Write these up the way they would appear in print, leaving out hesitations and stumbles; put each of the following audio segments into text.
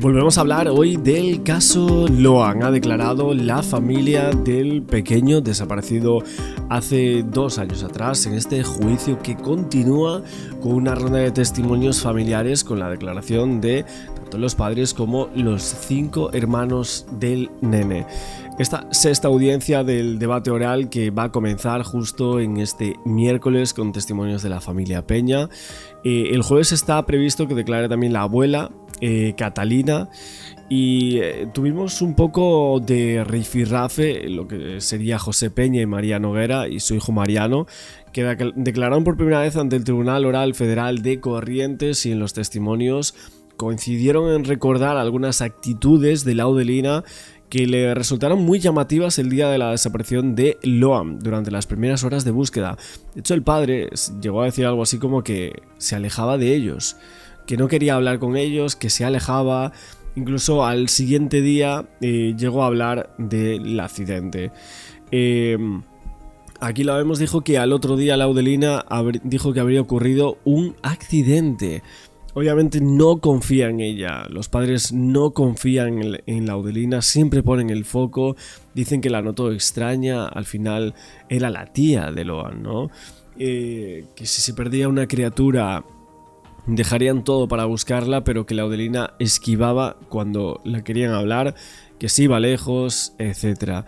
Volvemos a hablar hoy del caso Loan. Ha declarado la familia del pequeño desaparecido hace 2 años atrás en este juicio que continúa con una ronda de testimonios familiares con la declaración de tanto los padres como los 5 hermanos del nene. Esta sexta audiencia del debate oral que va a comenzar justo en este miércoles con testimonios de la familia Peña. El jueves está previsto que declare también la abuela, Catalina, y tuvimos un poco de rifirrafe, lo que sería José Peña y María Noguera y su hijo Mariano, que declararon por primera vez ante el Tribunal Oral Federal de Corrientes, y en los testimonios coincidieron en recordar algunas actitudes de Laudelina que le resultaron muy llamativas el día de la desaparición de Loan durante las primeras horas de búsqueda. De hecho, el padre llegó a decir algo así como que se alejaba de ellos, que no quería hablar con ellos, que se alejaba. Incluso al siguiente día llegó a hablar del accidente. Aquí lo vemos, dijo que al otro día Laudelina dijo que habría ocurrido un accidente. Obviamente no confía en ella, los padres no confían en Laudelina, siempre ponen el foco, dicen que la notó extraña, al final era la tía de Loan, ¿no? Que si se perdía una criatura dejarían todo para buscarla, pero que Laudelina esquivaba cuando la querían hablar, que se iba lejos, etc.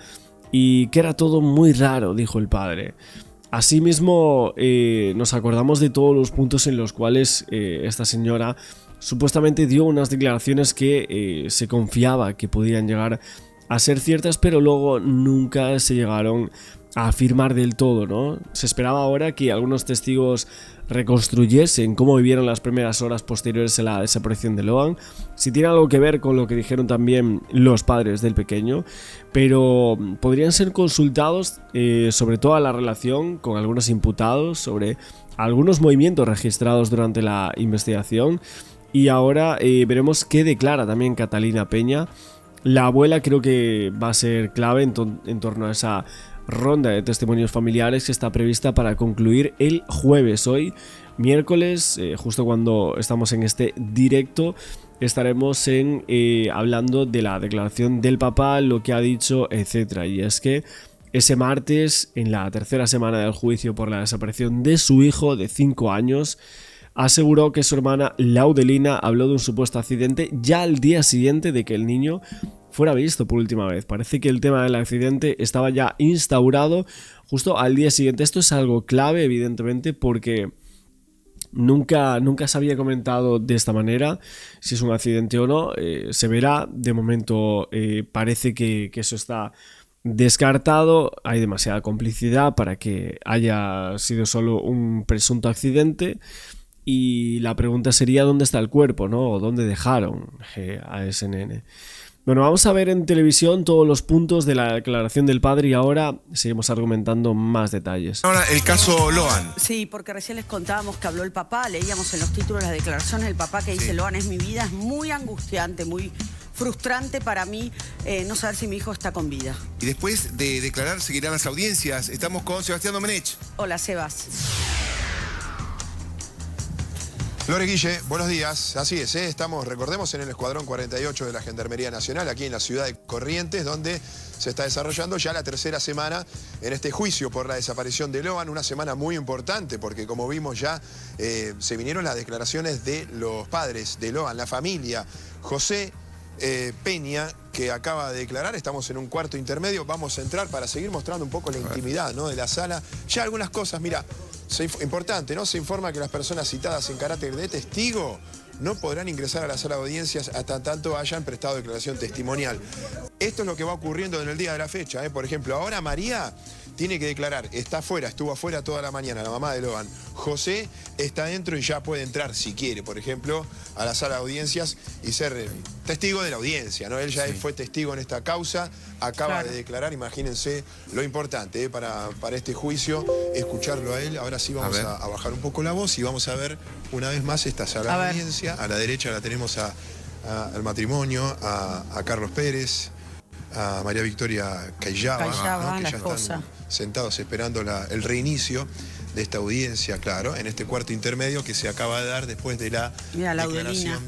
Y que era todo muy raro, dijo el padre. Asimismo, nos acordamos de todos los puntos en los cuales esta señora supuestamente dio unas declaraciones que se confiaba que podían llegar a ser ciertas, pero luego nunca se llegaron a afirmar del todo, ¿no? Se esperaba ahora que algunos testigos reconstruyesen cómo vivieron las primeras horas posteriores a la desaparición de Loan, si tiene algo que ver con lo que dijeron también los padres del pequeño, pero podrían ser consultados sobre toda la relación con algunos imputados, sobre algunos movimientos registrados durante la investigación, y ahora veremos qué declara también Catalina Peña. La abuela creo que va a ser clave en torno a esa ronda de testimonios familiares que está prevista para concluir el jueves. Hoy, miércoles, justo cuando estamos en este directo, estaremos hablando de la declaración del papá, lo que ha dicho, etc. Y es que ese martes, en la tercera semana del juicio por la desaparición de su hijo de 5 años, aseguró que su hermana Laudelina habló de un supuesto accidente ya al día siguiente de que el niño fuera visto por última vez. Parece que el tema del accidente estaba ya instaurado justo al día siguiente. Esto es algo clave, evidentemente, porque nunca se había comentado de esta manera si es un accidente o no. Se verá. De momento parece que eso está descartado. Hay demasiada complicidad para que haya sido solo un presunto accidente. Y la pregunta sería ¿dónde está el cuerpo, ¿no? ¿O dónde dejaron a ese nene? Bueno, vamos a ver en televisión todos los puntos de la declaración del padre y ahora seguimos argumentando más detalles. Ahora, el caso Loan. Sí, porque recién les contábamos que habló el papá, leíamos en los títulos las declaraciones del papá que dice Loan es mi vida, es muy angustiante, muy frustrante para mí no saber si mi hijo está con vida. Y después de declarar seguirán las audiencias. Estamos con Sebastián Domenech. Hola, Sebas. Lore Guille, buenos días. Así es, estamos, recordemos, en el Escuadrón 48 de la Gendarmería Nacional, aquí en la ciudad de Corrientes, donde se está desarrollando ya la tercera semana en este juicio por la desaparición de Loan. Una semana muy importante porque, como vimos ya, se vinieron las declaraciones de los padres de Loan, la familia. José Peña, que acaba de declarar. Estamos en un cuarto intermedio. Vamos a entrar para seguir mostrando un poco la intimidad, ¿no?, de la sala. Ya algunas cosas, mira, importante, ¿no? Se informa que las personas citadas en carácter de testigo no podrán ingresar a la sala de audiencias hasta tanto hayan prestado declaración testimonial. Esto es lo que va ocurriendo en el día de la fecha, ¿eh? Por ejemplo, ahora María tiene que declarar, está afuera, estuvo afuera toda la mañana, la mamá de Loan. José está dentro y ya puede entrar, si quiere, por ejemplo, a la sala de audiencias y ser testigo de la audiencia, ¿no? Él ya fue testigo en esta causa, acaba de declarar, imagínense lo importante para este juicio, escucharlo a él. Ahora sí vamos a bajar un poco la voz y vamos a ver una vez más esta sala de audiencia. A la derecha la tenemos al matrimonio, a Carlos Pérez, a María Victoria Cayaba, ¿no?, que ya están sentados esperando el reinicio de esta audiencia, claro, en este cuarto intermedio que se acaba de dar después de la declaración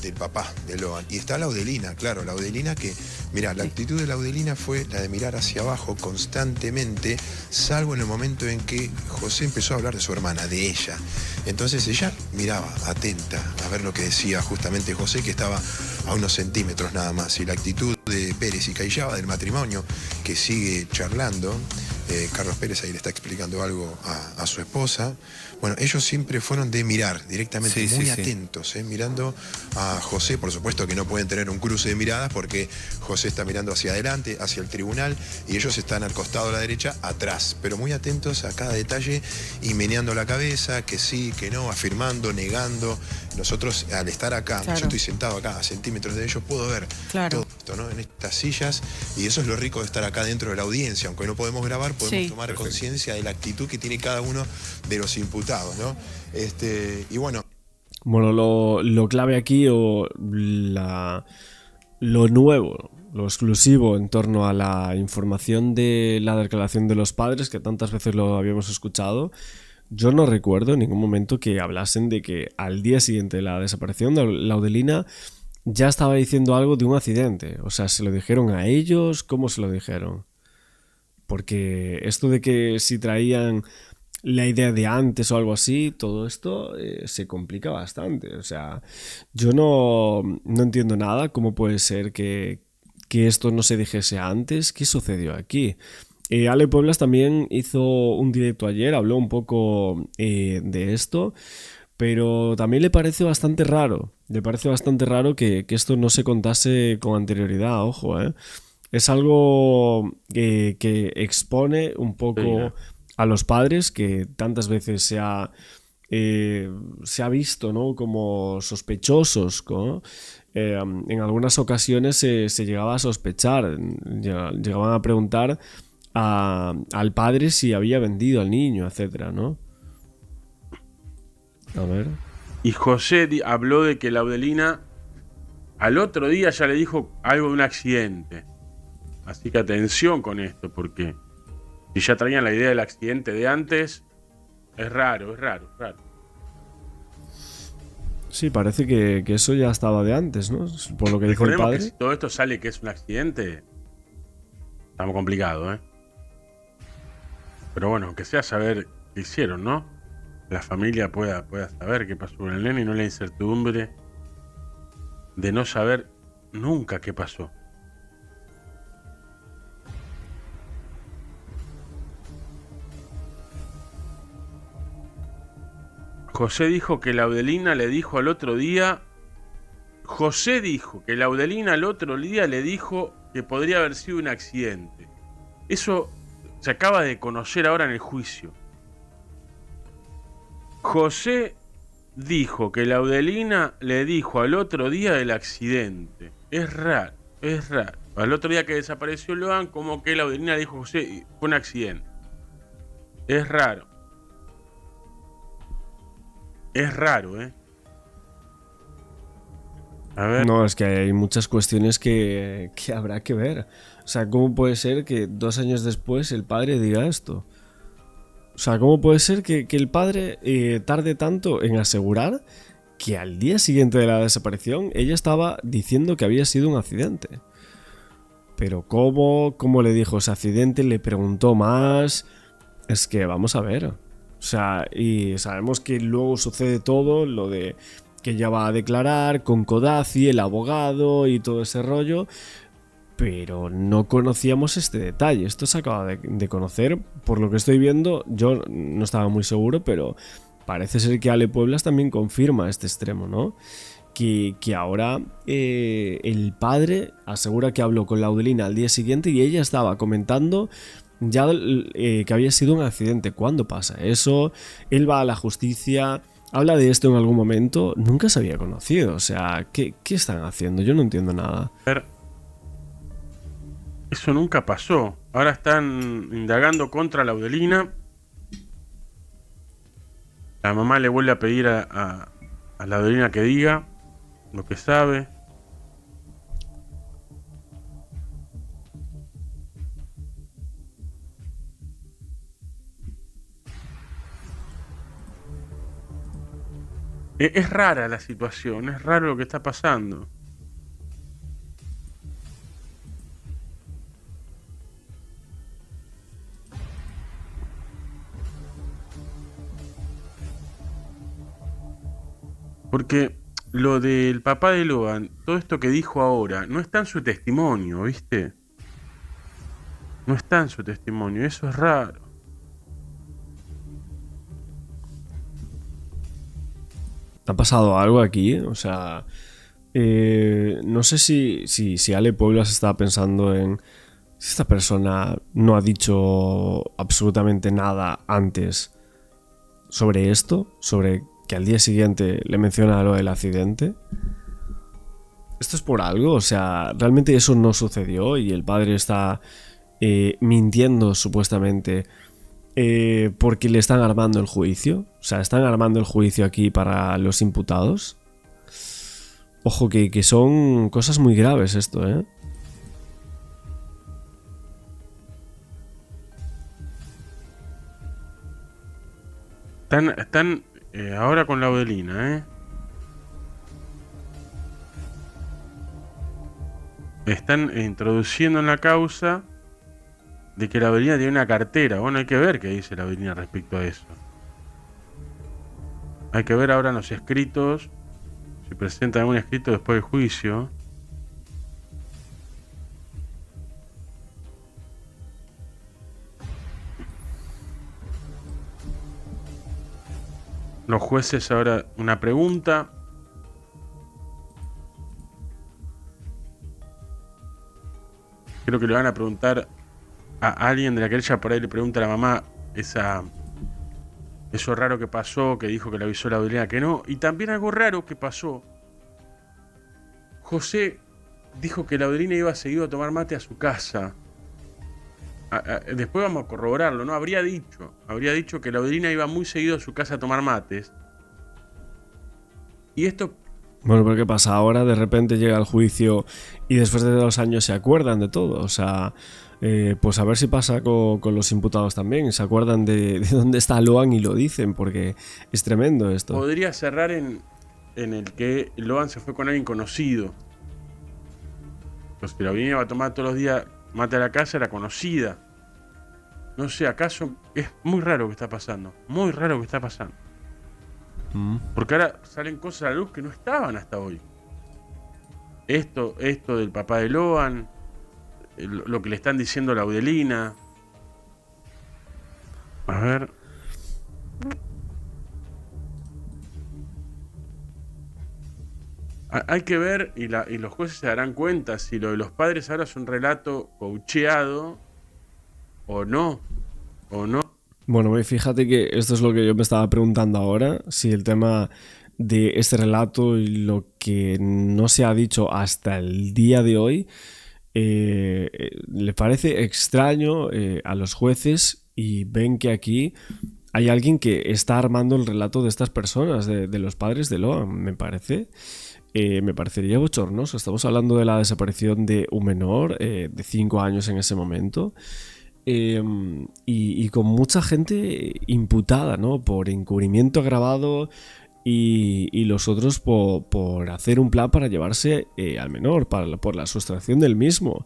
del papá de Loan. Y está Laudelina, claro, Laudelina que, mirá, la actitud de Laudelina fue la de mirar hacia abajo constantemente, salvo en el momento en que José empezó a hablar de su hermana, de ella. Entonces ella miraba atenta a ver lo que decía justamente José, que estaba a unos centímetros nada más. Y la actitud de Pérez y Callaba del matrimonio, que sigue charlando, Carlos Pérez ahí le está explicando algo a su esposa. Bueno, ellos siempre fueron de mirar directamente, muy atentos, mirando a José. Por supuesto que no pueden tener un cruce de miradas porque José está mirando hacia adelante, hacia el tribunal, y ellos están al costado a la derecha, atrás, pero muy atentos a cada detalle y meneando la cabeza, que sí, que no, afirmando, negando. Nosotros, al estar acá, Claro. yo estoy sentado acá a centímetros de ellos, puedo ver Claro. todo esto, ¿no? En estas sillas, y eso es lo rico de estar acá dentro de la audiencia. Aunque no podemos grabar, podemos Sí. tomar conciencia de la actitud que tiene cada uno de los imputados, ¿no? Y bueno. Bueno, lo clave aquí o lo nuevo, lo exclusivo en torno a la información de la declaración de los padres, que tantas veces lo habíamos escuchado, yo no recuerdo en ningún momento que hablasen de que al día siguiente de la desaparición de Laudelina ya estaba diciendo algo de un accidente. O sea, ¿se lo dijeron a ellos? ¿Cómo se lo dijeron? Porque esto de que si traían la idea de antes o algo así, todo esto se complica bastante. O sea, yo no entiendo nada. ¿Cómo puede ser que esto no se dijese antes? ¿Qué sucedió aquí? Ale Pueblas también hizo un directo ayer, habló un poco de esto, pero también le parece bastante raro. Le parece bastante raro que esto no se contase con anterioridad, ojo, ¿eh? Es algo que expone un poco a los padres, que tantas veces se ha visto, ¿no?, como sospechosos, ¿no? En algunas ocasiones se llegaba a sospechar, llegaban a preguntar al padre si había vendido al niño, etcétera, ¿no? A ver. Y José habló de que Laudelina al otro día ya le dijo algo de un accidente. Así que atención con esto, porque si ya traían la idea del accidente de antes, es raro. Sí, parece que eso ya estaba de antes, ¿no? Por lo que dijo el Recordemos padre. que si todo esto sale que es un accidente, estamos complicados, ¿eh? Pero bueno, aunque sea saber qué hicieron, ¿no? La familia pueda saber qué pasó con el nene y no la incertidumbre de no saber nunca qué pasó. José dijo que Laudelina le dijo al otro día. José dijo que Laudelina al otro día le dijo que podría haber sido un accidente. Eso se acaba de conocer ahora en el juicio. José dijo que Laudelina le dijo al otro día del accidente. Es raro. Al otro día que desapareció Loan, como que Laudelina le dijo a José, fue un accidente. Es raro. Es raro, ¿eh? A ver. No, es que hay muchas cuestiones que habrá que ver. O sea, ¿cómo puede ser que 2 años después el padre diga esto? O sea, ¿cómo puede ser que el padre tarde tanto en asegurar que al día siguiente de la desaparición ella estaba diciendo que había sido un accidente? Pero ¿cómo le dijo ese accidente? ¿Le preguntó más? Es que vamos a ver. O sea, y sabemos que luego sucede todo, lo de que ella va a declarar con Codazzi, el abogado y todo ese rollo, pero no conocíamos este detalle. Esto se acaba de conocer, por lo que estoy viendo. Yo no estaba muy seguro, pero parece ser que Ale Pueblas también confirma este extremo, ¿no? Que ahora el padre asegura que habló con Laudelina al día siguiente y ella estaba comentando ya que había sido un accidente. ¿Cuándo pasa eso? Él va a la justicia, habla de esto en algún momento. Nunca se había conocido. O sea, ¿qué están haciendo? Yo no entiendo nada. Eso nunca pasó. Ahora están indagando contra Laudelina. La mamá le vuelve a pedir a Laudelina que diga lo que sabe. Es rara la situación, es raro lo que está pasando. Porque lo del papá de Loan, todo esto que dijo ahora, no está en su testimonio, ¿viste? No está en su testimonio, eso es raro. ¿Ha pasado algo aquí? O sea, no sé si Ale Pueblas estaba pensando en si esta persona no ha dicho absolutamente nada antes sobre esto, sobre que al día siguiente le menciona lo del accidente. ¿Esto es por algo? O sea, realmente eso no sucedió y el padre está mintiendo supuestamente porque le están armando el juicio. O sea, están armando el juicio aquí para los imputados. Ojo que son cosas muy graves esto, ¿eh? Están ahora con la Laudelina, ¿eh? Están introduciendo en la causa de que la Laudelina tiene una cartera. Bueno, hay que ver qué dice la Laudelina respecto a eso. Hay que ver ahora en los escritos, si presenta algún escrito después del juicio. Los jueces ahora, una pregunta. Creo que le van a preguntar a alguien de la querella, por ahí le pregunta a la mamá eso raro que pasó, que dijo que le avisó la Laudelina que no. Y también algo raro que pasó. José dijo que la Laudelina iba seguido a tomar mate a su casa. Después vamos a corroborarlo, ¿no? Habría dicho que la Laudelina iba muy seguido a su casa a tomar mates. Y esto... Bueno, pero ¿qué pasa? Ahora de repente llega el juicio y después de 2 años se acuerdan de todo. O sea, pues a ver si pasa con los imputados también. Se acuerdan de dónde está Loan y lo dicen, porque es tremendo esto. Podría cerrar en el que Loan se fue con alguien conocido. Pues si la Laudelina iba a tomar todos los días mate a la casa, era conocida. No sé, acaso es muy raro lo que está pasando. Muy raro lo que está pasando. Porque ahora salen cosas a la luz que no estaban hasta hoy. Esto del papá de Loan, lo que le están diciendo a la Laudelina. A ver. Hay que ver, y los jueces se darán cuenta si lo de los padres ahora es un relato coacheado o no. Bueno, fíjate que esto es lo que yo me estaba preguntando ahora, si el tema de este relato y lo que no se ha dicho hasta el día de hoy le parece extraño a los jueces y ven que aquí hay alguien que está armando el relato de estas personas, de los padres de Loan, me parecería bochornoso. Estamos hablando de la desaparición de un menor de 5 años en ese momento. Y con mucha gente imputada, ¿no? Por encubrimiento agravado y los otros por hacer un plan para llevarse al menor, por la sustracción del mismo.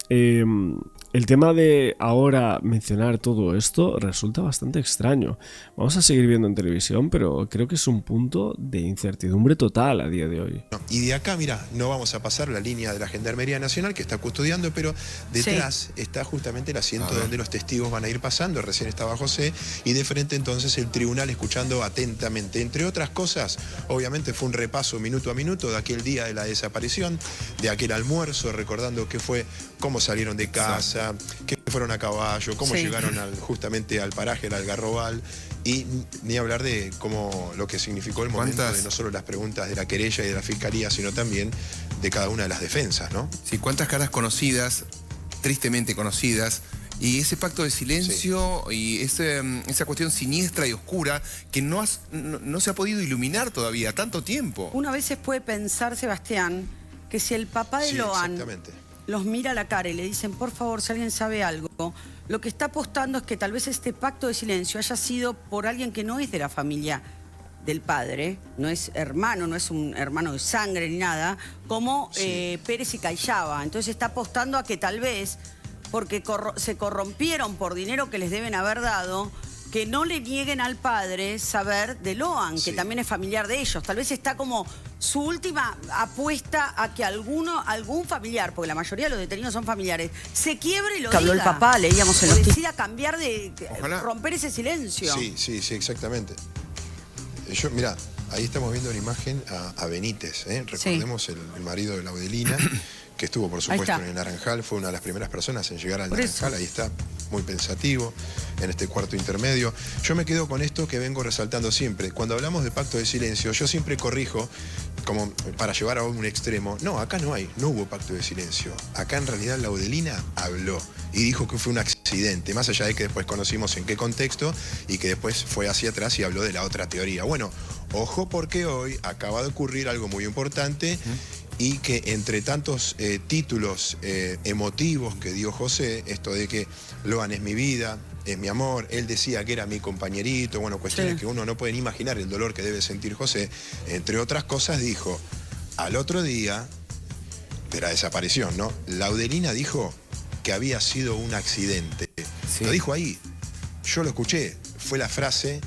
El tema de ahora mencionar todo esto resulta bastante extraño. Vamos a seguir viendo en televisión, pero creo que es un punto de incertidumbre total a día de hoy. Y de acá, mira, no vamos a pasar la línea de la Gendarmería Nacional que está custodiando, pero detrás está justamente el asiento donde los testigos van a ir pasando. Recién estaba José y de frente entonces el tribunal escuchando atentamente. Entre otras cosas, obviamente fue un repaso minuto a minuto de aquel día de la desaparición, de aquel almuerzo, recordando qué fue, cómo salieron de casa, que fueron a caballo, cómo llegaron justamente al paraje, al Algarrobal, y ni hablar de cómo lo que significó el momento de no solo las preguntas de la querella y de la fiscalía, sino también de cada una de las defensas, ¿no? Sí, cuántas caras conocidas, tristemente conocidas, y ese pacto de silencio y esa cuestión siniestra y oscura que no se ha podido iluminar todavía tanto tiempo. Una vez se puede pensar, Sebastián, que si el papá de Loan los mira a la cara y le dicen, por favor, si alguien sabe algo, lo que está apostando es que tal vez este pacto de silencio haya sido por alguien que no es de la familia del padre, no es hermano, no es un hermano de sangre ni nada, como Pérez y Callaba. Entonces está apostando a que tal vez, porque se corrompieron por dinero que les deben haber dado, que no le nieguen al padre saber de Loan, que también es familiar de ellos. Tal vez está como su última apuesta a que algún familiar, porque la mayoría de los detenidos son familiares, se quiebre y lo diga. Habló el papá, leíamos en los decida cambiar romper ese silencio. Sí, exactamente. Mirá, ahí estamos viendo una imagen a Benítez, recordemos el marido de Laudelina, que estuvo, por supuesto, en el Naranjal, fue una de las primeras personas en llegar al Naranjal, ahí está, muy pensativo, en este cuarto intermedio. Yo me quedo con esto que vengo resaltando siempre. Cuando hablamos de pacto de silencio, yo siempre corrijo, como para llevar a un extremo. No, acá no hubo pacto de silencio. Acá en realidad Laudelina habló y dijo que fue un accidente, más allá de que después conocimos en qué contexto y que después fue hacia atrás y habló de la otra teoría. Bueno, ojo porque hoy acaba de ocurrir algo muy importante y que entre tantos títulos emotivos que dio José, esto de que Loan es mi vida, es mi amor, él decía que era mi compañerito, bueno, cuestiones que uno no puede ni imaginar el dolor que debe sentir José, entre otras cosas dijo, al otro día de la desaparición, ¿no? Laudelina dijo que había sido un accidente. Lo dijo ahí, yo lo escuché, fue la frase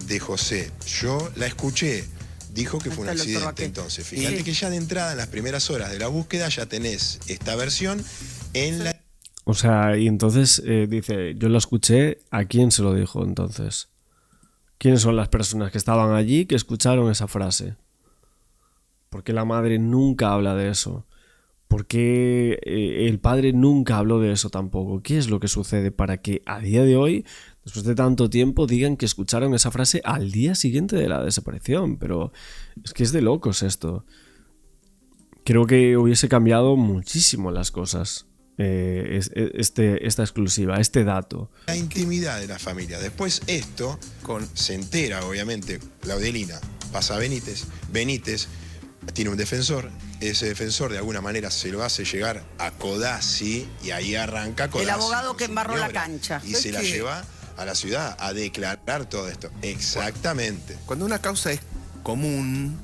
de José, yo la escuché. Dijo que fue un accidente, entonces. Fíjate que ya de entrada, en las primeras horas de la búsqueda, ya tenés esta versión en la... O sea, y entonces dice, yo lo escuché, ¿a quién se lo dijo entonces? ¿Quiénes son las personas que estaban allí que escucharon esa frase? ¿Por qué la madre nunca habla de eso? ¿Por qué el padre nunca habló de eso tampoco? ¿Qué es lo que sucede para que a día de hoy, después de tanto tiempo, digan que escucharon esa frase al día siguiente de la desaparición? Pero es que es de locos esto. Creo que hubiese cambiado muchísimo las cosas. Esta exclusiva, este dato. La intimidad de la familia. Después esto, se entera, obviamente, Laudelina, pasa a Benítez tiene un defensor, ese defensor de alguna manera se lo hace llegar a Codazzi y ahí arranca Codazzi. El abogado que embarró la cancha. Y se la lleva a la ciudad a declarar todo esto. Exactamente. Cuando una causa es común,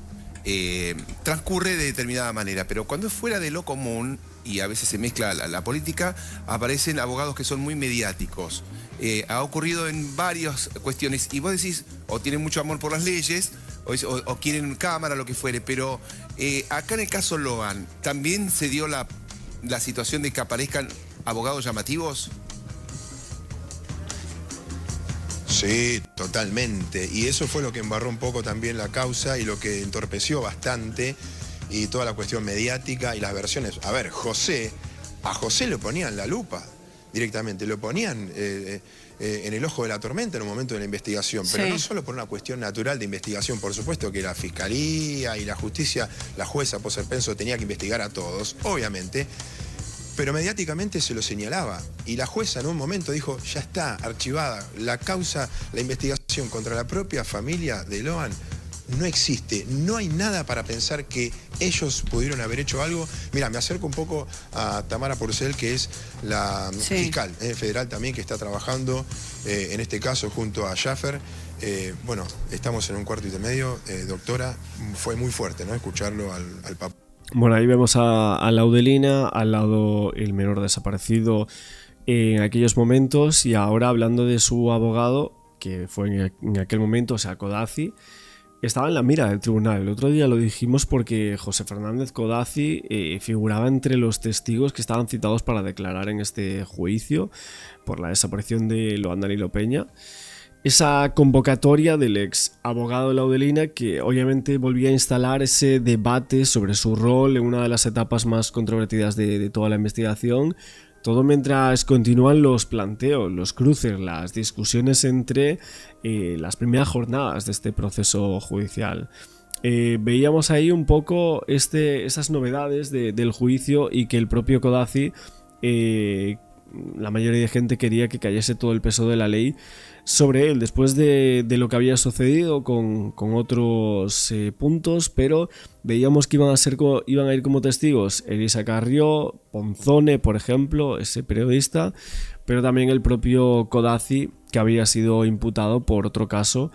transcurre de determinada manera, pero cuando es fuera de lo común y a veces se mezcla la política, aparecen abogados que son muy mediáticos. Ha ocurrido en varias cuestiones y vos decís, o tienen mucho amor por las leyes, o quieren cámara, lo que fuere, pero acá en el caso Loan, ¿también se dio la situación de que aparezcan abogados llamativos? Sí, totalmente. Y eso fue lo que embarró un poco también la causa y lo que entorpeció bastante y toda la cuestión mediática y las versiones. A ver, a José le ponían la lupa directamente, lo ponían en el ojo de la tormenta en un momento de la investigación, pero no solo por una cuestión natural de investigación, por supuesto que la fiscalía y la justicia, la jueza Poserpenso tenía que investigar a todos, obviamente, pero mediáticamente se lo señalaba y la jueza en un momento dijo, ya está archivada, la causa, la investigación contra la propia familia de Loan no existe, no hay nada para pensar que ellos pudieron haber hecho algo. Mira, me acerco un poco a Tamara Porcel, que es la fiscal federal también, que está trabajando en este caso junto a Schaffer. Bueno, estamos en un cuarto intermedio. Doctora, fue muy fuerte, ¿no?, escucharlo al papá. Bueno, ahí vemos a Laudelina, al lado el menor desaparecido en aquellos momentos, y ahora hablando de su abogado, que fue en aquel momento, o sea, Codazzi, estaba en la mira del tribunal. El otro día lo dijimos porque José Fernández Codazzi figuraba entre los testigos que estaban citados para declarar en este juicio por la desaparición de Loan Danilo Peña. Esa convocatoria del ex abogado de Laudelina, que obviamente volvía a instalar ese debate sobre su rol en una de las etapas más controvertidas de toda la investigación. Todo mientras continúan los planteos, los cruces, las discusiones entre las primeras jornadas de este proceso judicial. Veíamos ahí un poco esas novedades del juicio y que el propio Codazzi, la mayoría de gente quería que cayese todo el peso de la ley sobre él, después de lo que había sucedido con otros puntos, pero veíamos que iban a ir como testigos Elisa Carrió, Ponzone, por ejemplo, ese periodista, pero también el propio Codazzi, que había sido imputado por otro caso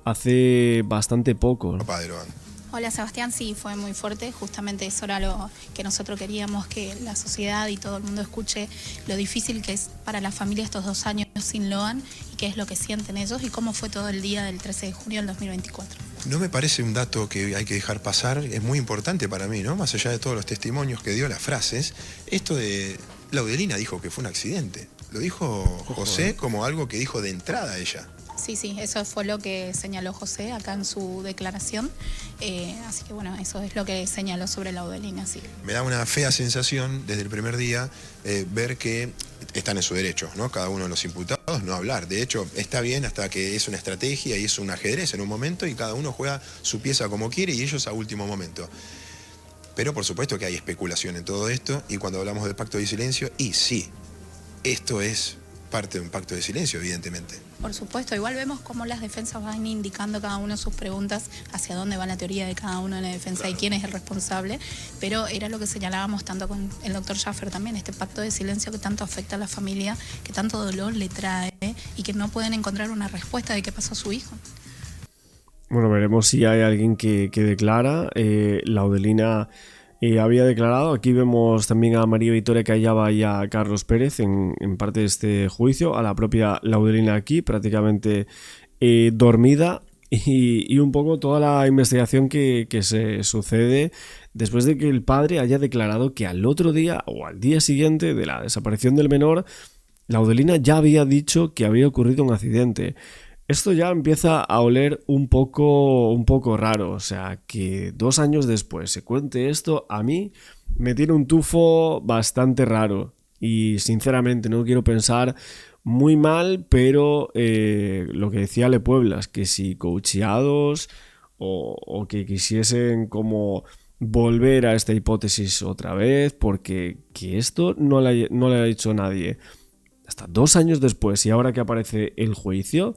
hace bastante poco. Papá de Loan. Hola Sebastián, sí, fue muy fuerte, justamente eso era lo que nosotros queríamos, que la sociedad y todo el mundo escuche lo difícil que es para la familia estos 2 años sin Loan y qué es lo que sienten ellos y cómo fue todo el día del 13 de junio del 2024. No me parece un dato que hay que dejar pasar, es muy importante para mí, ¿no? Más allá de todos los testimonios que dio, las frases, esto de Laudelina dijo que fue un accidente. Lo dijo José como algo que dijo de entrada ella. Sí, eso fue lo que señaló José acá en su declaración, así que bueno, eso es lo que señaló sobre Laudelina, sí. Me da una fea sensación desde el primer día ver que están en su derecho, ¿no? Cada uno de los imputados no hablar. De hecho, está bien hasta que es una estrategia y es un ajedrez en un momento y cada uno juega su pieza como quiere y ellos a último momento. Pero por supuesto que hay especulación en todo esto y cuando hablamos del pacto de silencio, y sí, esto es parte de un pacto de silencio, evidentemente. Por supuesto, igual vemos cómo las defensas van indicando cada uno sus preguntas, hacia dónde va la teoría de cada uno en la defensa y quién es el responsable, pero era lo que señalábamos tanto con el doctor Schaffer también, este pacto de silencio que tanto afecta a la familia, que tanto dolor le trae y que no pueden encontrar una respuesta de qué pasó a su hijo. Bueno, veremos si hay alguien que declara. Laudelina había declarado. Aquí vemos también a María Victoria Callaba y a Carlos Pérez en parte de este juicio, a la propia Laudelina aquí prácticamente dormida y un poco toda la investigación que se sucede después de que el padre haya declarado que al otro día o al día siguiente de la desaparición del menor, Laudelina ya había dicho que había ocurrido un accidente. Esto ya empieza a oler un poco raro, o sea, que 2 años después se cuente esto, a mí me tiene un tufo bastante raro y sinceramente no quiero pensar muy mal, pero lo que decía Le Pueblas, que si coacheados o que quisiesen como volver a esta hipótesis otra vez, porque que esto no le ha dicho nadie hasta 2 años después y ahora que aparece el juicio.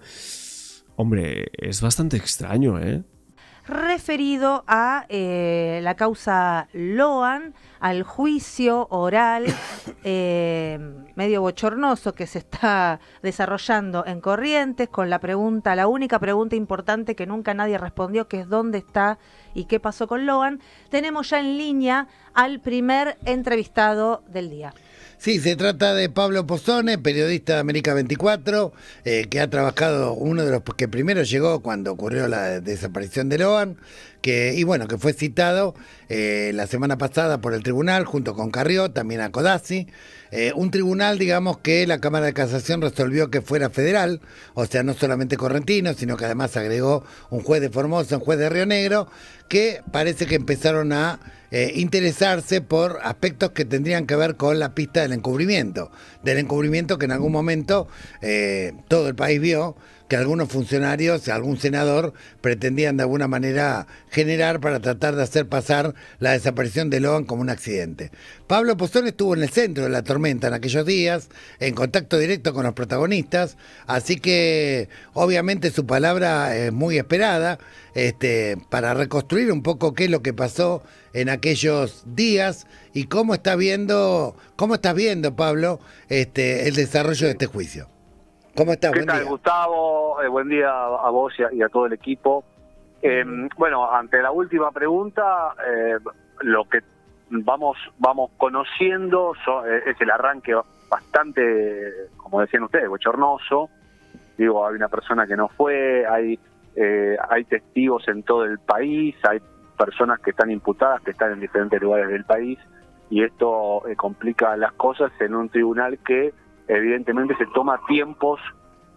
Hombre, es bastante extraño, ¿eh? Referido a la causa Loan, al juicio oral medio bochornoso que se está desarrollando en Corrientes con la única pregunta importante que nunca nadie respondió, que es dónde está y qué pasó con Loan. Tenemos ya en línea al primer entrevistado del día. Sí, se trata de Pablo Pozzone, periodista de América 24, que ha trabajado, uno de los que primero llegó cuando ocurrió la desaparición de Loan, que fue citado la semana pasada por el tribunal, junto con Carrió, también a Codazzi. Un tribunal, digamos, que la Cámara de Casación resolvió que fuera federal, o sea, no solamente correntino, sino que además agregó un juez de Formosa, un juez de Río Negro, que parece que empezaron a interesarse por aspectos que tendrían que ver con la pista del encubrimiento que en algún momento todo el país vio que algunos funcionarios, algún senador, pretendían de alguna manera generar para tratar de hacer pasar la desaparición de Loan como un accidente. Pablo Pozzone estuvo en el centro de la tormenta en aquellos días, en contacto directo con los protagonistas, así que obviamente su palabra es muy esperada para reconstruir un poco qué es lo que pasó en aquellos días y cómo estás viendo, Pablo, el desarrollo de este juicio. ¿Cómo estás? ¿Qué Buen tal, día. Gustavo? Buen día a vos y a todo el equipo. Bueno, ante la última pregunta, lo que vamos conociendo es el arranque bastante, como decían ustedes, bochornoso. Digo, hay una persona que no fue, hay testigos en todo el país, hay personas que están imputadas, que están en diferentes lugares del país, y esto complica las cosas en un tribunal que evidentemente se toma tiempos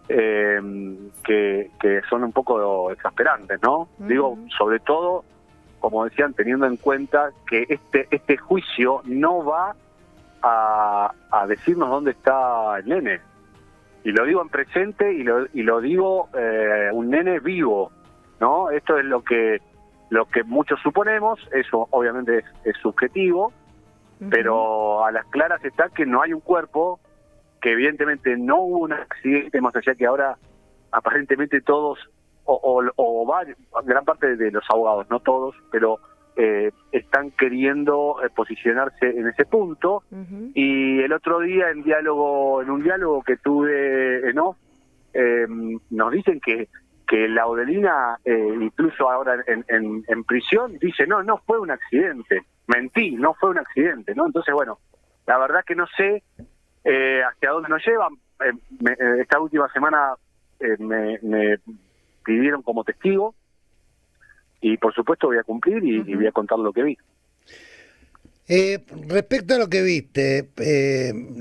que son un poco exasperantes, ¿no? Digo, sobre todo, como decían, teniendo en cuenta que este juicio no va a decirnos dónde está el nene. Y lo digo en presente y lo digo un nene vivo, ¿no? Esto es lo que muchos suponemos, eso obviamente es subjetivo, pero a las claras está que no hay un cuerpo, que evidentemente no hubo un accidente, más allá que ahora aparentemente todos, gran parte de los abogados, no todos, pero están queriendo posicionarse en ese punto. Y el otro día en un diálogo que tuve en off, nos dicen que que Laudelina, incluso ahora en prisión, dice, no fue un accidente, mentí, no fue un accidente, ¿no? Entonces, bueno, la verdad que no sé hacia dónde nos llevan. Esta última semana me pidieron como testigo y por supuesto voy a cumplir y voy a contar lo que vi. Respecto a lo que viste,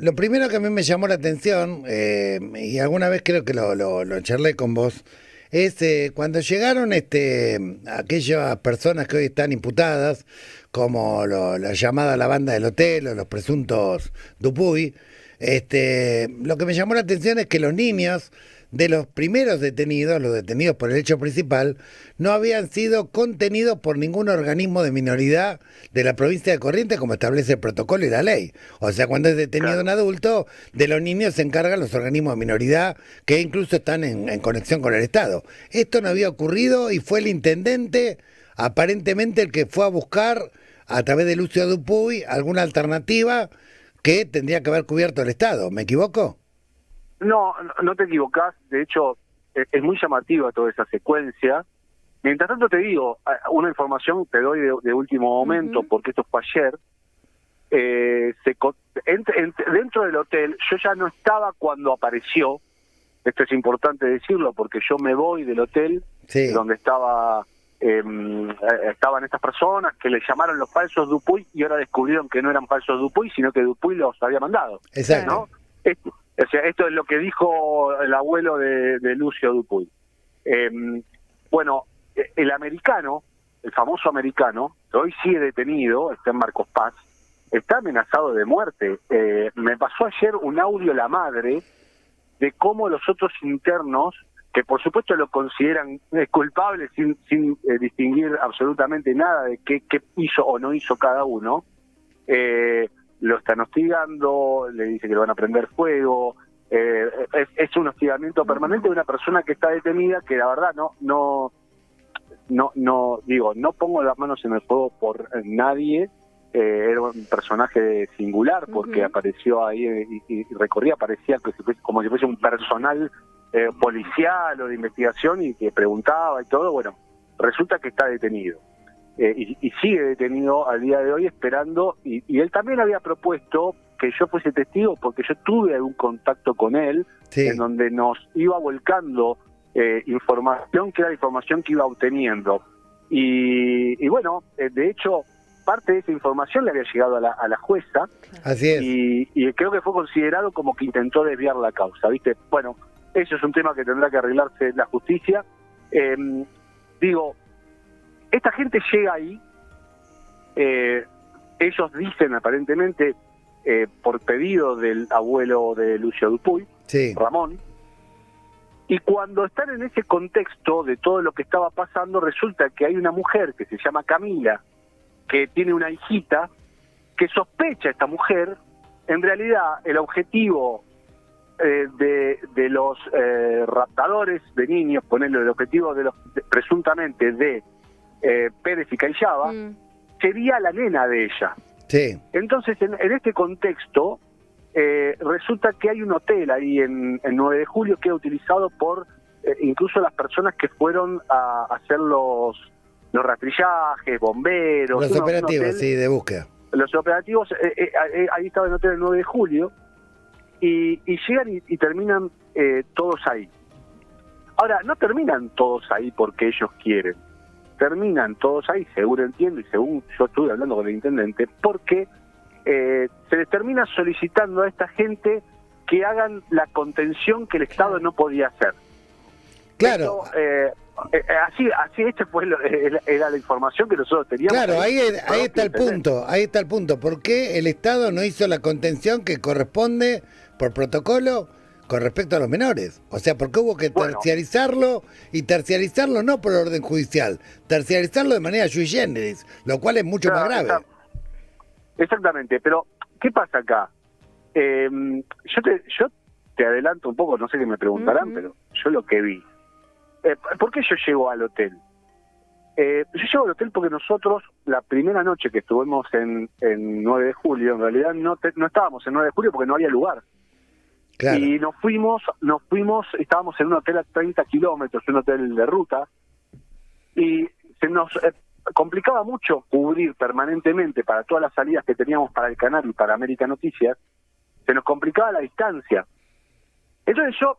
lo primero que a mí me llamó la atención, y alguna vez creo que lo charlé con vos, es cuando llegaron aquellas personas que hoy están imputadas, como la llamada la banda del hotel o los presuntos Dupuy. Lo que me llamó la atención es que los niños de los primeros detenidos, los detenidos por el hecho principal, no habían sido contenidos por ningún organismo de minoridad de la provincia de Corrientes, como establece el protocolo y la ley. O sea, cuando es detenido un adulto, de los niños se encargan los organismos de minoridad, que incluso están en conexión con el Estado. Esto no había ocurrido y fue el intendente, aparentemente, el que fue a buscar, a través de Lucio Dupuy, alguna alternativa que tendría que haber cubierto el Estado. ¿Me equivoco? No te equivocás. De hecho, es muy llamativa toda esa secuencia. Mientras tanto te digo, una información te doy de último momento, porque esto fue ayer. Dentro del hotel, yo ya no estaba cuando apareció. Esto es importante decirlo, porque yo me voy del hotel donde estaban estas personas que le llamaron los falsos Dupuy y ahora descubrieron que no eran falsos Dupuy, sino que Dupuy los había mandado. Exacto. ¿No? O sea, esto es lo que dijo el abuelo de Lucio Dupuy. Bueno, el americano, el famoso americano, que hoy sigue detenido, está en Marcos Paz, está amenazado de muerte. Me pasó ayer un audio la madre de cómo los otros internos, que por supuesto lo consideran culpable sin distinguir absolutamente nada de qué hizo o no hizo cada uno, lo están hostigando, le dice que lo van a prender fuego. Es un hostigamiento permanente de una persona que está detenida, que la verdad no pongo las manos en el fuego por nadie. Era un personaje singular porque apareció ahí y recorría, parecía que como si fuese un personal policial o de investigación y que preguntaba y todo. Bueno, resulta que está detenido. Y sigue detenido al día de hoy esperando, y él también había propuesto que yo fuese testigo porque yo tuve algún contacto con él, en donde nos iba volcando información que era la información que iba obteniendo. Y bueno, de hecho, parte de esa información le había llegado a la jueza. Así es. Y creo que fue considerado como que intentó desviar la causa, ¿viste? Bueno, eso es un tema que tendrá que arreglarse la justicia. Esta gente llega ahí, ellos dicen aparentemente, por pedido del abuelo de Lucio Dupuy, Ramón, y cuando están en ese contexto de todo lo que estaba pasando, resulta que hay una mujer que se llama Camila, que tiene una hijita, que sospecha esta mujer, en realidad el objetivo de los raptadores de niños, ponerlo, el objetivo de los presuntamente de Pérez y Callaba, sería la nena de ella. Entonces, en este contexto, resulta que hay un hotel ahí en 9 de julio que es utilizado por incluso las personas que fueron a hacer los rastrillajes, bomberos. Los operativos, de búsqueda. Los operativos, ahí estaba el hotel del 9 de julio, y llegan y terminan todos ahí. Ahora, no terminan todos ahí porque ellos quieren. Terminan todos ahí, seguro entiendo, y según yo estuve hablando con el intendente, porque se les termina solicitando a esta gente que hagan la contención que el Estado no podía hacer. Claro. Esto, así era la información que nosotros teníamos. Claro, ahí está el punto. ¿Por qué el Estado no hizo la contención que corresponde por protocolo con respecto a los menores? O sea, ¿por qué hubo que terciarizarlo? Y terciarizarlo no por orden judicial, terciarizarlo de manera sui generis, lo cual es mucho más grave. Exactamente, pero ¿qué pasa acá? Yo te adelanto un poco, no sé qué me preguntarán, pero yo lo que vi. ¿Por qué yo llego al hotel? Yo llego al hotel porque nosotros, la primera noche que estuvimos en 9 de julio, en realidad no estábamos en 9 de julio porque no había lugar. Claro. Y nos fuimos, estábamos en un hotel a 30 kilómetros, un hotel de ruta, y se nos complicaba mucho cubrir permanentemente para todas las salidas que teníamos para el canal y para América Noticias, se nos complicaba la distancia. Entonces yo,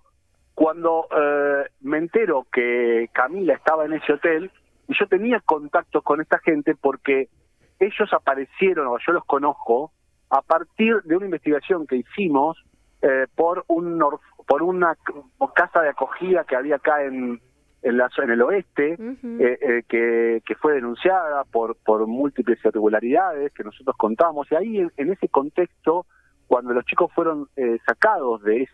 cuando me entero que Camila estaba en ese hotel, y yo tenía contactos con esta gente porque ellos aparecieron, o yo los conozco, a partir de una investigación que hicimos por una casa de acogida que había acá en el oeste, que fue denunciada por múltiples irregularidades que nosotros contamos, y ahí en ese contexto, cuando los chicos fueron sacados de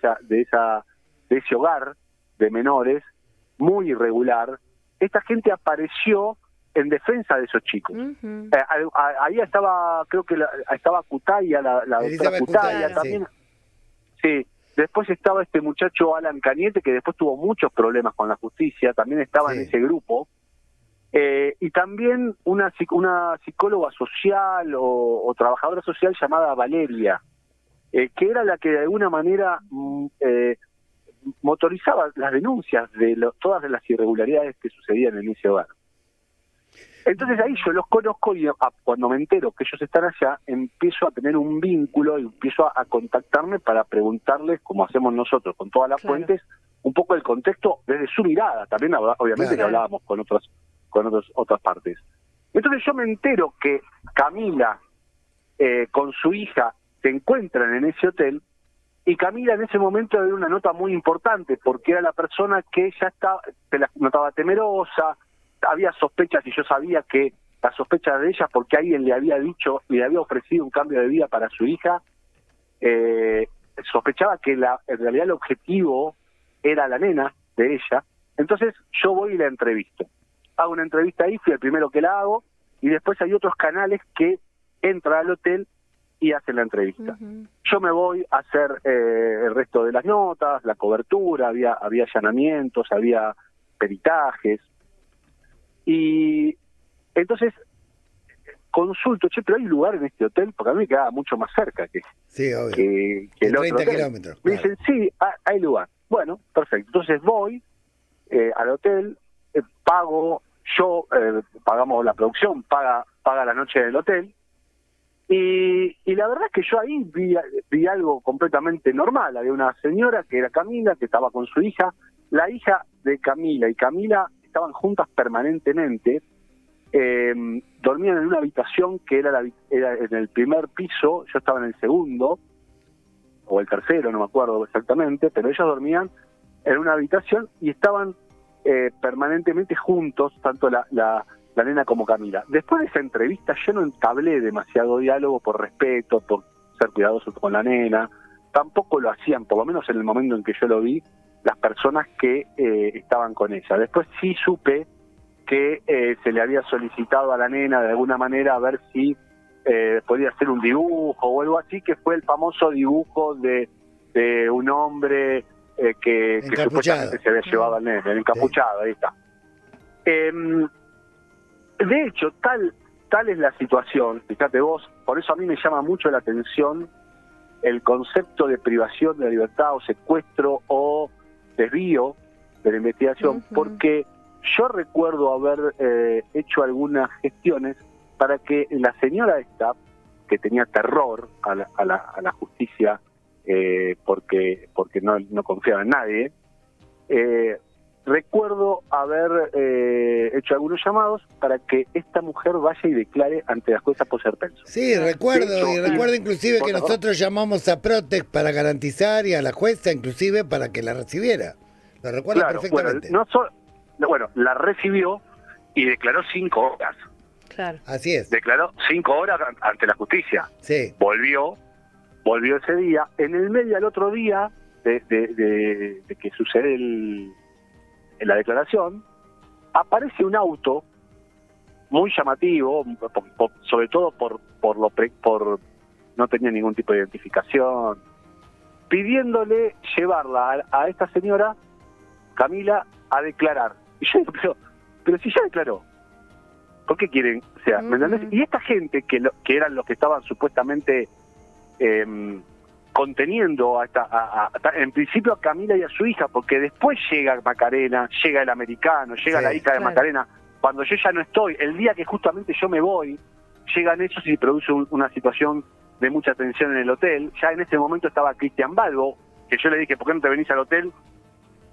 ese hogar de menores muy irregular, esta gente apareció en defensa de esos chicos. Ahí estaba, creo que estaba Cutaya, la doctora Cutaya también. Sí. Después estaba este muchacho Alan Cañete, que después tuvo muchos problemas con la justicia, también estaba en ese grupo. Y también una psicóloga social o trabajadora social llamada Valeria, que era la que de alguna manera motorizaba las denuncias de todas las irregularidades que sucedían en ese hogar. Entonces ahí yo los conozco y cuando me entero que ellos están allá, empiezo a tener un vínculo y empiezo a contactarme para preguntarles, como hacemos nosotros con todas las fuentes, un poco el contexto desde su mirada. También obviamente que hablábamos con otras partes. Entonces yo me entero que Camila con su hija se encuentran en ese hotel, y Camila en ese momento era una nota muy importante porque era la persona que ya se la notaba temerosa. Había sospechas, y yo sabía que las sospechas de ella, porque alguien le había ofrecido un cambio de vida para su hija, sospechaba que en realidad el objetivo era la nena de ella. Entonces yo voy y la entrevisto. Hago una entrevista ahí, fui el primero que la hago, y después hay otros canales que entran al hotel y hacen la entrevista. Yo me voy a hacer el resto de las notas, la cobertura, había allanamientos, había peritajes. Y entonces consulto, pero hay lugar en este hotel, porque a mí me quedaba mucho más cerca que el otro 30 hotel. kilómetros. Me dicen, sí, hay lugar. Bueno, perfecto. Entonces voy al hotel, pago, pagamos la producción, paga la noche del hotel, y la verdad es que yo ahí vi algo completamente normal. Había una señora que era Camila, que estaba con su hija, la hija de Camila y Camila estaban juntas permanentemente, dormían en una habitación que era en el primer piso, yo estaba en el segundo, o el tercero, no me acuerdo exactamente, pero ellos dormían en una habitación y estaban permanentemente juntos, tanto la nena como Camila. Después de esa entrevista yo no entablé demasiado diálogo por respeto, por ser cuidadoso con la nena, tampoco lo hacían, por lo menos en el momento en que yo lo vi, las personas que estaban con ella. Después sí supe que se le había solicitado a la nena de alguna manera a ver si podía hacer un dibujo o algo así, que fue el famoso dibujo de un hombre que supuestamente se había llevado al nene, el encapuchado, ahí está. De hecho, tal es la situación, fíjate vos, por eso a mí me llama mucho la atención el concepto de privación de la libertad o secuestro o desvío de la investigación, porque yo recuerdo haber hecho algunas gestiones para que la señora esta, que tenía terror a la justicia porque no confiaba en nadie, recuerdo haber hecho algunos llamados para que esta mujer vaya y declare ante las juezas por ser penso. Sí, recuerdo inclusive que nosotros llamamos a Protec para garantizar y a la jueza inclusive para que la recibiera. Lo recuerdo perfectamente. Bueno, la recibió y declaró 5 horas. Claro. Así es. Declaró 5 horas ante la justicia. Sí. Volvió ese día. En el medio al otro día de que sucede en la declaración, aparece un auto muy llamativo, sobre todo por no tenía ningún tipo de identificación, pidiéndole llevarla a esta señora Camila a declarar. Y yo digo, pero si ya declaró, ¿por qué quieren? O sea, ¿me entendés? Y esta gente que eran los que estaban supuestamente conteniendo en principio a Camila y a su hija, porque después llega Macarena, llega el americano, llega la hija de Macarena. Cuando yo ya no estoy, el día que justamente yo me voy, llegan ellos y produce una situación de mucha tensión en el hotel. Ya en ese momento estaba Cristian Balbo, que yo le dije, ¿por qué no te venís al hotel?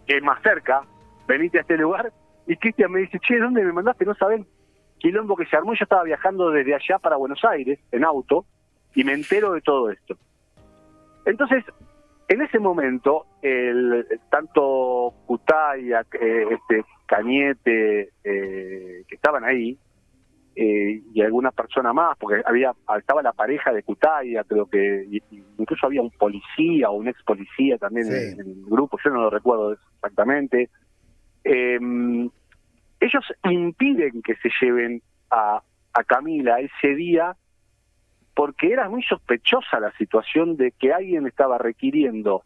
Que es más cerca, venite a este lugar. Y Cristian me dice, che, ¿dónde me mandaste? No saben quilombo que se armó. Yo estaba viajando desde allá para Buenos Aires, en auto, y me entero de todo esto. Entonces, en ese momento, tanto Cutaya, Cañete, que estaban ahí, y alguna persona más, porque estaba la pareja de Cutaya, creo que incluso había un policía o un ex policía también en el grupo, yo no lo recuerdo exactamente. Ellos impiden que se lleven a Camila ese día, porque era muy sospechosa la situación de que alguien estaba requiriendo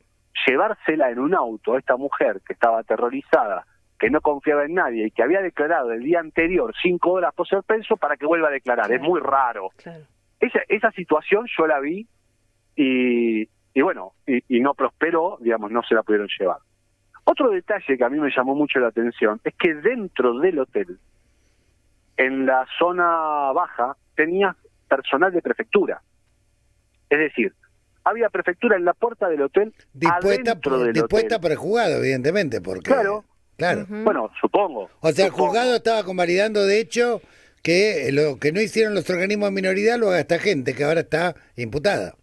llevársela en un auto a esta mujer que estaba aterrorizada, que no confiaba en nadie y que había declarado el día anterior 5 horas por ser preso para que vuelva a declarar. Claro. Es muy raro. Claro. Esa situación yo la vi y bueno, y no prosperó, digamos, no se la pudieron llevar. Otro detalle que a mí me llamó mucho la atención es que dentro del hotel, en la zona baja, tenía personal de prefectura. Es decir, había prefectura en la puerta del hotel, dispuesta para el juzgado, evidentemente, porque... Claro. Bueno, supongo. O sea, el juzgado estaba convalidando, de hecho, que lo que no hicieron los organismos de minoridad lo haga esta gente, que ahora está imputada.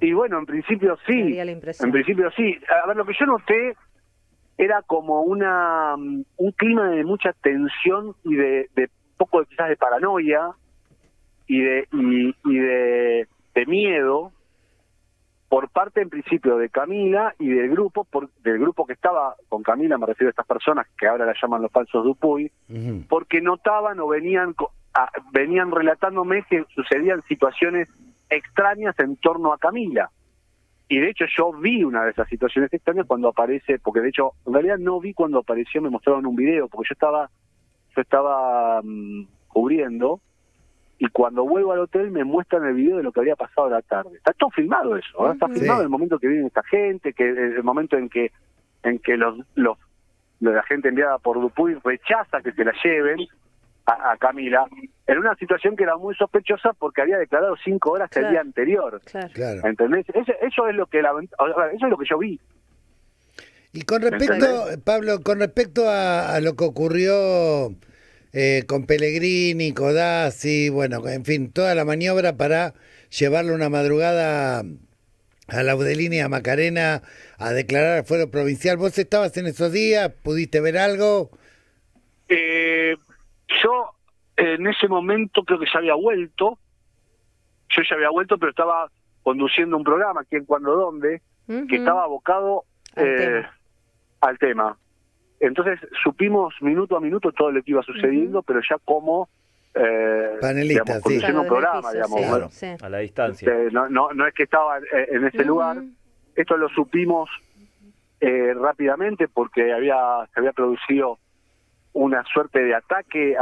Y bueno, en principio sí. En principio sí. A ver, lo que yo noté era como un clima de mucha tensión y de poco quizás de paranoia y de miedo por parte en principio de Camila y del grupo que estaba con Camila, me refiero a estas personas que ahora la llaman los falsos Dupuy, porque notaban o venían relatándome que sucedían situaciones extrañas en torno a Camila. Y de hecho yo vi una de esas situaciones extrañas cuando aparece, porque de hecho en realidad no vi cuando apareció, me mostraron un video, porque yo estaba cubriendo, y cuando vuelvo al hotel me muestran el video de lo que había pasado la tarde. Está todo filmado eso, ¿verdad? Está filmado el momento que viene esta gente, que el momento en que la gente enviada por Dupuy rechaza que se la lleven a Camila, en una situación que era muy sospechosa porque había declarado 5 horas el día anterior. Claro. ¿Entendés? Eso es lo que yo vi. Y con respecto, Pablo, con respecto a lo que ocurrió con Pellegrini, Codazzi, bueno, en fin, toda la maniobra para llevarle una madrugada a Laudelini y a Macarena a declarar al fuero provincial. ¿Vos estabas en esos días? ¿Pudiste ver algo? Yo en ese momento creo que ya había vuelto. Yo ya había vuelto, pero estaba conduciendo un programa, ¿Quién, Cuándo, Dónde?, que estaba abocado al tema. Entonces supimos minuto a minuto todo lo que iba sucediendo, pero ya como panelista, digamos, conduciendo un programa, digamos. Claro, a la distancia. No es que estaba en ese lugar. Esto lo supimos rápidamente porque se había producido una suerte de ataque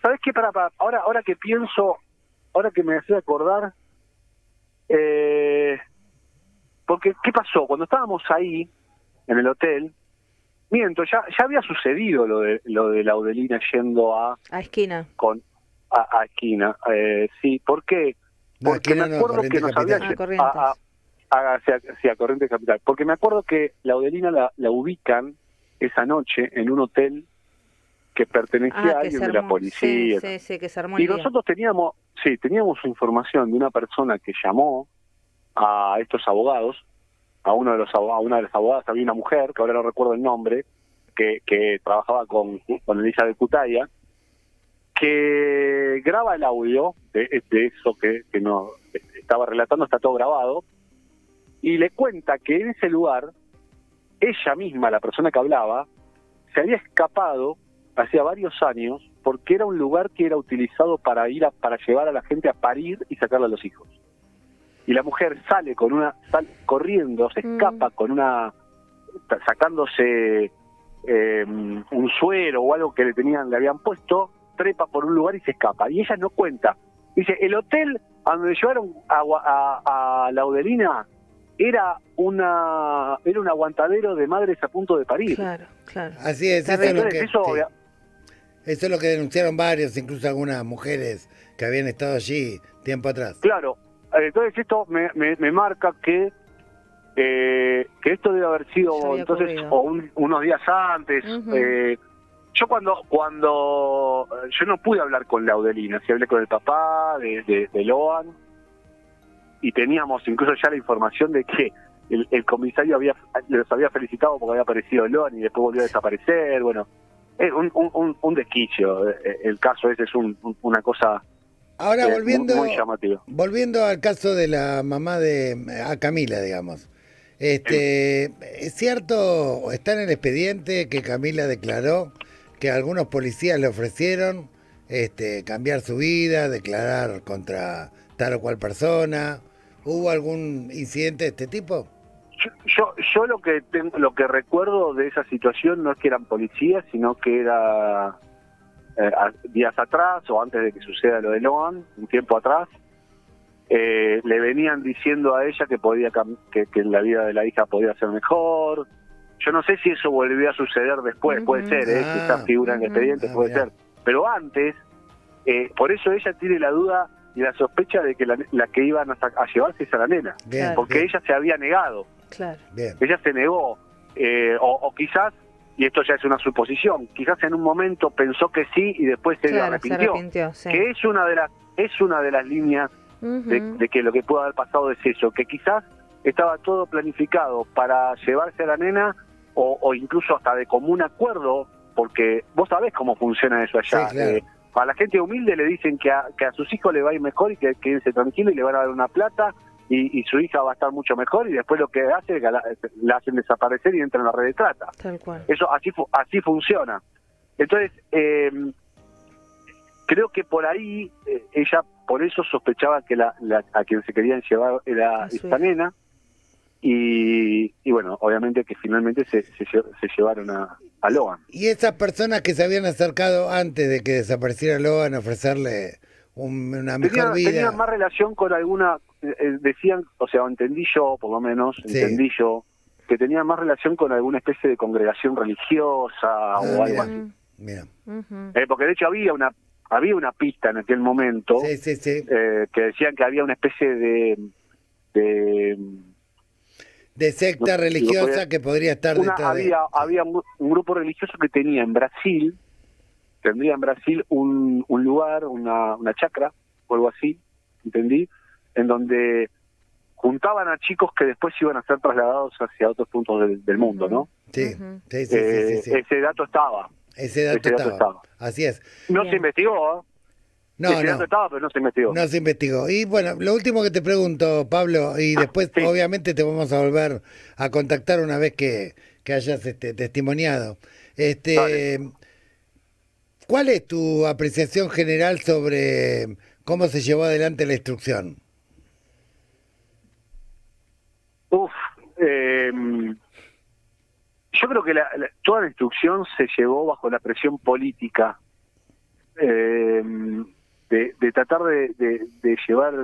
¿sabés qué? Ahora que pienso, ahora que me hace acordar, porque ¿qué pasó? Cuando estábamos ahí en el hotel, miento, ya había sucedido lo de Laudelina yendo a Esquina. A Esquina. Sí, ¿por qué? Porque me acuerdo que nos había a Corrientes Capital. Porque me acuerdo que Laudelina la ubican esa noche en un hotel que pertenecía a alguien de la policía. Sí, que se armó y nosotros teníamos información de una persona que llamó a estos abogados, a una de las abogadas, había una mujer, que ahora no recuerdo el nombre, que trabajaba con Elizabeth Cutaya, que graba el audio de eso que no estaba relatando, está todo grabado, y le cuenta que en ese lugar, ella misma, la persona que hablaba, se había escapado hacía varios años porque era un lugar que era utilizado para llevar a la gente a parir y sacarle a los hijos. Y la mujer sale corriendo, se escapa sacándose un suero o algo que le habían puesto, trepa por un lugar y se escapa. Y ella no cuenta. Dice, el hotel a donde llevaron a Laudelina era un aguantadero de madres a punto de parir. Claro, claro. Así es, eso es, Entonces, eso es lo que denunciaron varios, incluso algunas mujeres que habían estado allí tiempo atrás. Claro, entonces esto me marca que esto debe haber sido entonces unos días antes. Yo cuando yo no pude hablar con Laudelina, sí hablé con el papá de Loan, y teníamos incluso ya la información de que el comisario los había felicitado porque había aparecido Loan y después volvió a desaparecer. Bueno, es un desquicio. El caso ese es una cosa ahora muy llamativa. Volviendo al caso de la mamá a Camila, digamos. ¿Es cierto, está en el expediente que Camila declaró que algunos policías le ofrecieron cambiar su vida, declarar contra tal o cual persona? ¿Hubo algún incidente de este tipo? Yo lo que recuerdo de esa situación no es que eran policías, sino que era días atrás o antes de que suceda lo de Loan, un tiempo atrás, le venían diciendo a ella que que la vida de la hija podía ser mejor. Yo no sé si eso volvió a suceder después, puede ser, quizás figura en el expediente, puede ser. Pero antes, por eso ella tiene la duda y la sospecha de que la que iban a llevarse es a la nena. Bien, porque bien. ella se había negado. Claro. Bien. Ella se negó. O quizás, y esto ya es una suposición, quizás en un momento pensó que sí y después se arrepintió. Sí. Que es una de las líneas de que lo que puede haber pasado es eso, que quizás estaba todo planificado para llevarse a la nena o incluso hasta de común acuerdo, porque vos sabés cómo funciona eso allá. Sí, claro. A la gente humilde le dicen que a sus hijos le va a ir mejor y que quédense tranquilos y le van a dar una plata y su hija va a estar mucho mejor, y después lo que hace es que la hacen desaparecer y entra en la red de trata. Tal cual. Eso así funciona. Entonces, creo que por ahí ella por eso sospechaba que a quien se querían llevar era esta nena, y bueno, obviamente que finalmente se llevaron a Loan. ¿Y esas personas que se habían acercado antes de que desapareciera Loan a ofrecerle una mejor vida? Tenían más relación con alguna, decían, o sea, entendí yo, por lo menos, que tenían más relación con alguna especie de congregación religiosa o algo así. Mira. Porque de hecho había una pista en aquel momento que decían que había una especie de secta religiosa que podría estar detrás de... Había un grupo religioso que tendría en Brasil un lugar, una chacra o algo así, ¿entendí? En donde juntaban a chicos que después iban a ser trasladados hacia otros puntos del mundo, ¿no? Sí. Ese dato estaba. Ese dato estaba. Así es. No se investigó, ¿eh? Ese dato estaba, pero no se investigó. No se investigó. Y bueno, lo último que te pregunto, Pablo, y después obviamente te vamos a volver a contactar una vez que hayas testimoniado. ¿Cuál es tu apreciación general sobre cómo se llevó adelante la instrucción? Yo creo que toda la instrucción se llevó bajo la presión política de tratar de llevar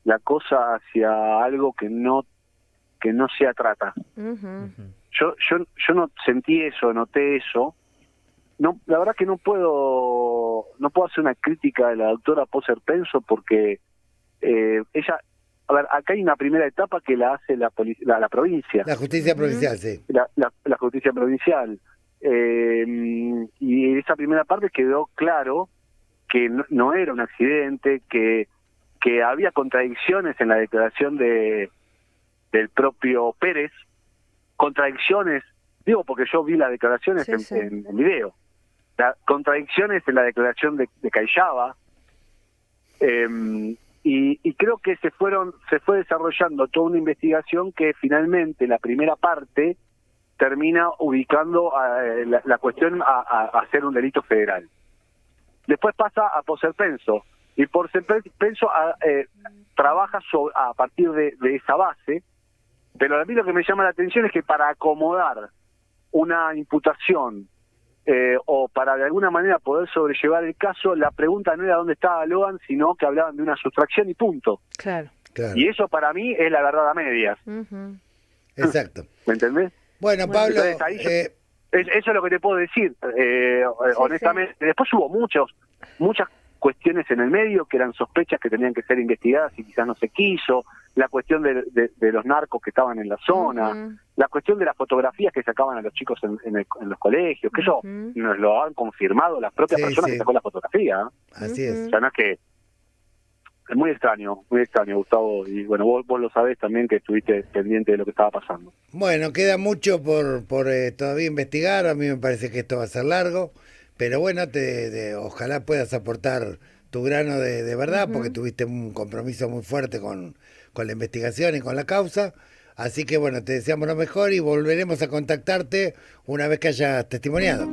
la cosa hacia algo que no sea trata. Yo no sentí eso, noté eso. No, la verdad que no puedo hacer una crítica a la doctora Poser Penso porque ella, a ver, acá hay una primera etapa que la hace la provincia. La justicia provincial, sí. La justicia provincial. Y esa primera parte quedó claro que no era un accidente, que había contradicciones en la declaración del propio Pérez, contradicciones, digo porque yo vi las declaraciones en video, contradicciones en la declaración de Cayaba, y creo que se fue desarrollando toda una investigación que finalmente la primera parte termina ubicando la cuestión a ser un delito federal. Después pasa a Poser Penso, y Poser Penso trabaja a partir de esa base, pero a mí lo que me llama la atención es que para acomodar una imputación o para de alguna manera poder sobrellevar el caso, la pregunta no era dónde estaba Logan, sino que hablaban de una sustracción y punto. Claro. Claro. Y eso para mí es la verdad a medias. Ujú. Exacto. ¿Me entendés? Bueno, Pablo, Entonces, ahí eso es lo que te puedo decir, honestamente. Después hubo muchas cuestiones en el medio que eran sospechas que tenían que ser investigadas y quizás no se quiso, la cuestión de los narcos que estaban en la zona, la cuestión de las fotografías que sacaban a los chicos en los colegios, que eso nos lo han confirmado las propias personas que sacó la fotografía. Así es. O sea, no es que... Es muy extraño, Gustavo, y bueno, vos lo sabés también que estuviste pendiente de lo que estaba pasando. Bueno, queda mucho por todavía investigar, a mí me parece que esto va a ser largo, pero bueno, ojalá puedas aportar tu grano de verdad, porque tuviste un compromiso muy fuerte con la investigación y con la causa, así que bueno, te deseamos lo mejor y volveremos a contactarte una vez que hayas testimoniado.